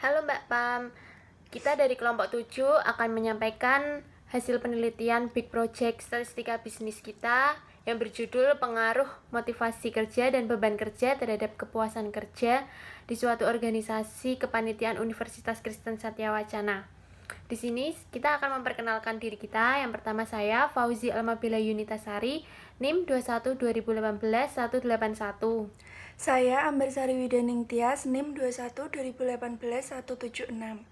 Halo Mbak Pam, kita dari kelompok 7 akan menyampaikan hasil penelitian Big Project Statistika Bisnis kita yang berjudul Pengaruh Motivasi Kerja dan Beban Kerja terhadap Kepuasan Kerja di suatu organisasi kepanitiaan Universitas Kristen Satya Wacana. Di sini kita akan memperkenalkan diri kita. Yang pertama saya Fauzi Almabila Yunitasari, NIM 21 2018 181. Saya Ambersari Widaning Tias, NIM 21 2018 176.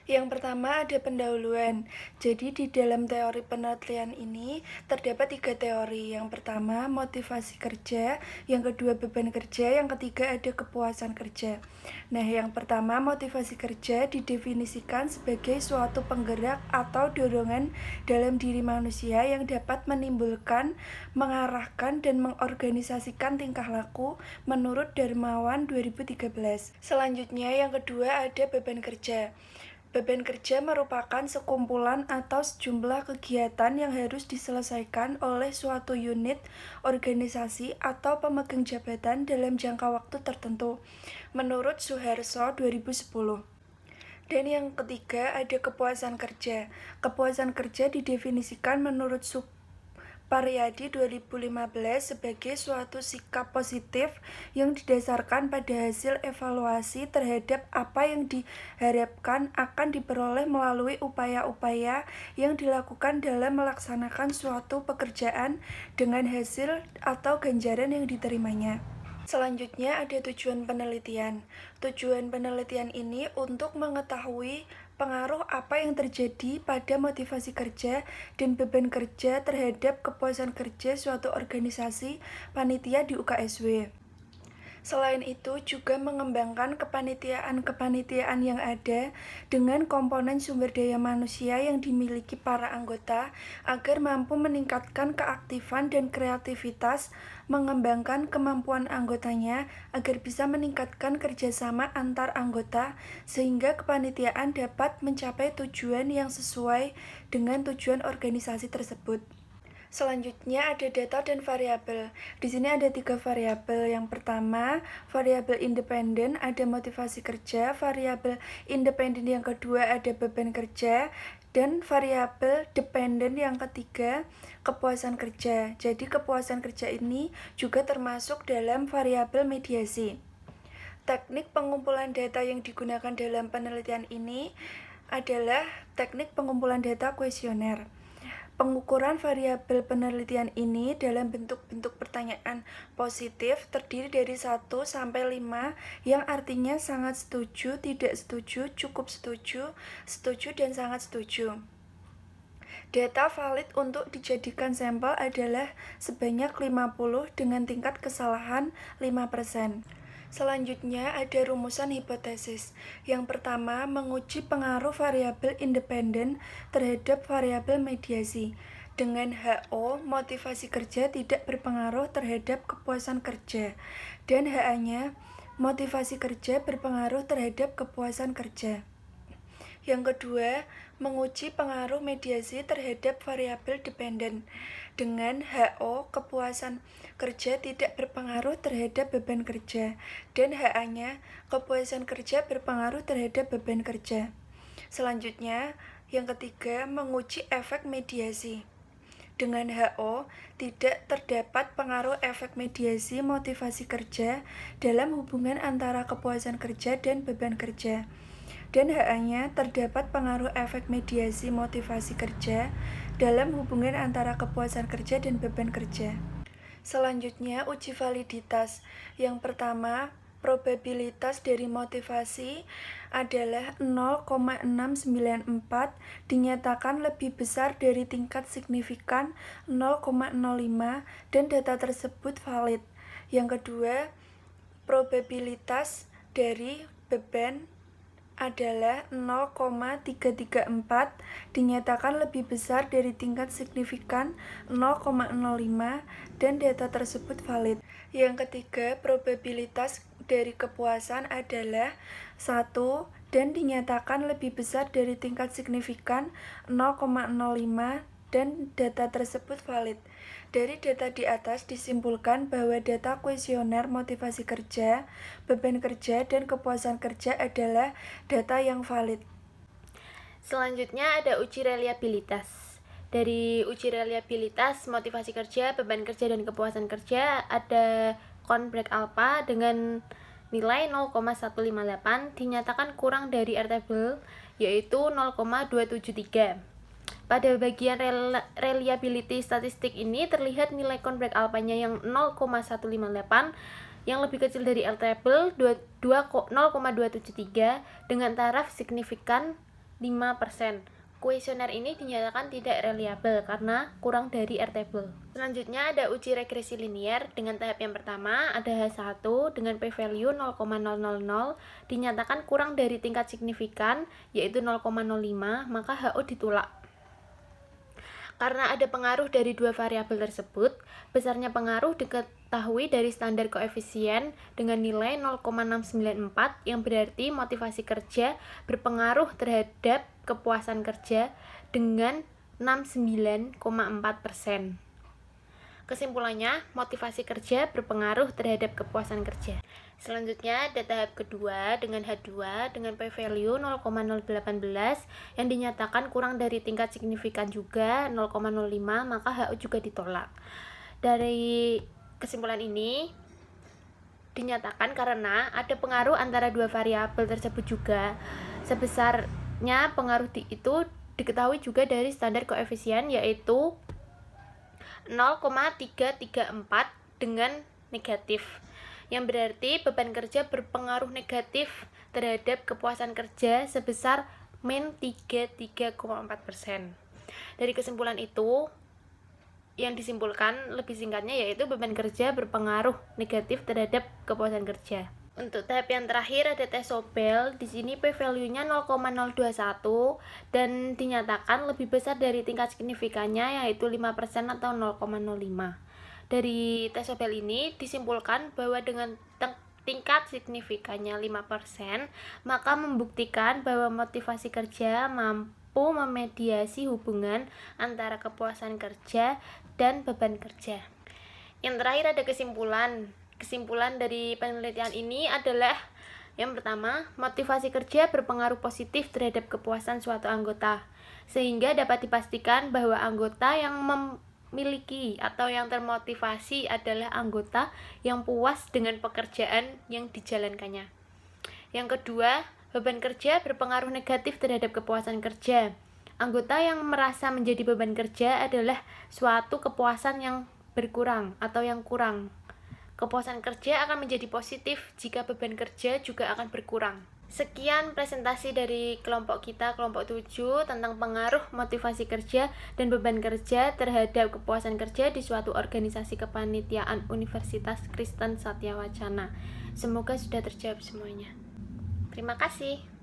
Yang pertama ada pendahuluan. Jadi di dalam teori penelitian ini terdapat 3 teori. Yang pertama motivasi kerja, yang kedua beban kerja, yang ketiga ada kepuasan kerja. Nah, yang pertama motivasi kerja didefinisikan sebagai suatu penggerak atau dorongan dalam diri manusia yang dapat menimbulkan, mengarahkan, dan mengorganisasikan tingkah laku menurut Darmawan 2013. Selanjutnya yang kedua ada beban kerja. Beban kerja merupakan sekumpulan atau sejumlah kegiatan yang harus diselesaikan oleh suatu unit, organisasi, atau pemegang jabatan dalam jangka waktu tertentu, menurut Suharto 2010. Dan yang ketiga ada kepuasan kerja. Kepuasan kerja didefinisikan menurut Suparyadi 2015 sebagai suatu sikap positif yang didasarkan pada hasil evaluasi terhadap apa yang diharapkan akan diperoleh melalui upaya-upaya yang dilakukan dalam melaksanakan suatu pekerjaan dengan hasil atau ganjaran yang diterimanya. Selanjutnya ada tujuan penelitian. Tujuan penelitian ini untuk mengetahui pengaruh apa yang terjadi pada motivasi kerja dan beban kerja terhadap kepuasan kerja suatu organisasi panitia di UKSW. Selain itu juga mengembangkan kepanitiaan yang ada dengan komponen sumber daya manusia yang dimiliki para anggota agar mampu meningkatkan keaktifan dan kreativitas, mengembangkan kemampuan anggotanya agar bisa meningkatkan kerjasama antar anggota sehingga kepanitiaan dapat mencapai tujuan yang sesuai dengan tujuan organisasi tersebut. Selanjutnya ada data dan variabel. Di sini ada 3 variabel. Yang pertama, variabel independen ada motivasi kerja, variabel independen yang kedua ada beban kerja, dan variabel dependen yang ketiga kepuasan kerja. Jadi kepuasan kerja ini juga termasuk dalam variabel mediasi. Teknik pengumpulan data yang digunakan dalam penelitian ini adalah teknik pengumpulan data kuesioner. Pengukuran variabel penelitian ini dalam bentuk-bentuk pertanyaan positif terdiri dari 1 sampai 5 yang artinya sangat setuju, tidak setuju, cukup setuju, setuju, dan sangat setuju. Data valid untuk dijadikan sampel adalah sebanyak 50 dengan tingkat kesalahan 5%. Selanjutnya ada rumusan hipotesis. Yang pertama, menguji pengaruh variabel independen terhadap variabel mediasi. Dengan HO, motivasi kerja tidak berpengaruh terhadap kepuasan kerja, dan HA-nya, motivasi kerja berpengaruh terhadap kepuasan kerja. Yang kedua, menguji pengaruh mediasi terhadap variabel dependen. Dengan HO, kepuasan kerja tidak berpengaruh terhadap beban kerja, dan HA-nya, kepuasan kerja berpengaruh terhadap beban kerja. Selanjutnya, yang ketiga, menguji efek mediasi. Dengan HO, tidak terdapat pengaruh efek mediasi motivasi kerja dalam hubungan antara kepuasan kerja dan beban kerja. Dan HA-nya terdapat pengaruh efek mediasi motivasi kerja dalam hubungan antara kepuasan kerja dan beban kerja. Selanjutnya, uji validitas. Yang pertama, probabilitas dari motivasi adalah 0,694 dinyatakan lebih besar dari tingkat signifikan 0,05 dan data tersebut valid. Yang kedua, probabilitas dari beban adalah 0,334 dinyatakan lebih besar dari tingkat signifikan 0,05 dan data tersebut valid. Yang ketiga, probabilitas dari kepuasan adalah 1 dan dinyatakan lebih besar dari tingkat signifikan 0,05 dan data tersebut valid. Dari data di atas disimpulkan bahwa data kuesioner motivasi kerja, beban kerja, dan kepuasan kerja adalah data yang valid. Selanjutnya ada uji reliabilitas. Dari uji reliabilitas motivasi kerja, beban kerja, dan kepuasan kerja ada Kornberg alpha dengan nilai 0,158 dinyatakan kurang dari airtable yaitu 0,273. Pada bagian reliability statistik ini terlihat nilai Kornberg alpha-nya yang 0,158 yang lebih kecil dari airtable 0,273 dengan taraf signifikan 5%. Kuesioner ini dinyatakan tidak reliable karena kurang dari airtable. Selanjutnya ada uji regresi linier dengan tahap yang pertama ada H1 dengan p-value 0,000 dinyatakan kurang dari tingkat signifikan yaitu 0,05 maka HO ditolak. Karena ada pengaruh dari dua variabel tersebut, besarnya pengaruh diketahui dari standar koefisien dengan nilai 0,694 yang berarti motivasi kerja berpengaruh terhadap kepuasan kerja dengan 69,4%. Kesimpulannya, motivasi kerja berpengaruh terhadap kepuasan kerja. Selanjutnya ada tahap kedua dengan H2 dengan p-value 0,018 yang dinyatakan kurang dari tingkat signifikan juga 0,05 maka HO juga ditolak. Dari kesimpulan ini dinyatakan karena ada pengaruh antara dua variabel tersebut juga. Sebesarnya pengaruh itu diketahui juga dari standar koefisien yaitu 0,334 dengan negatif yang berarti beban kerja berpengaruh negatif terhadap kepuasan kerja sebesar min 33,4%. Dari kesimpulan itu yang disimpulkan lebih singkatnya yaitu beban kerja berpengaruh negatif terhadap kepuasan kerja. Untuk tahap yang terakhir ada tes Sobel. Di sini p-value-nya 0,021 dan dinyatakan lebih besar dari tingkat signifikannya yaitu 5% atau 0,05. Dari tes Sobel ini disimpulkan bahwa dengan tingkat signifikannya 5%, maka membuktikan bahwa motivasi kerja mampu memediasi hubungan antara kepuasan kerja dan beban kerja. Yang terakhir ada kesimpulan. Kesimpulan dari penelitian ini adalah yang pertama, motivasi kerja berpengaruh positif terhadap kepuasan suatu anggota, sehingga dapat dipastikan bahwa anggota yang memiliki atau yang termotivasi adalah anggota yang puas dengan pekerjaan yang dijalankannya. Yang kedua, beban kerja berpengaruh negatif terhadap kepuasan kerja. Anggota yang merasa menjadi beban kerja adalah suatu kepuasan yang berkurang atau yang kurang. Kepuasan kerja akan menjadi positif jika beban kerja juga akan berkurang. Sekian presentasi dari kelompok kita, kelompok 7, tentang pengaruh motivasi kerja dan beban kerja terhadap kepuasan kerja di suatu organisasi kepanitiaan Universitas Kristen Satya Wacana. Semoga sudah terjawab semuanya. Terima kasih.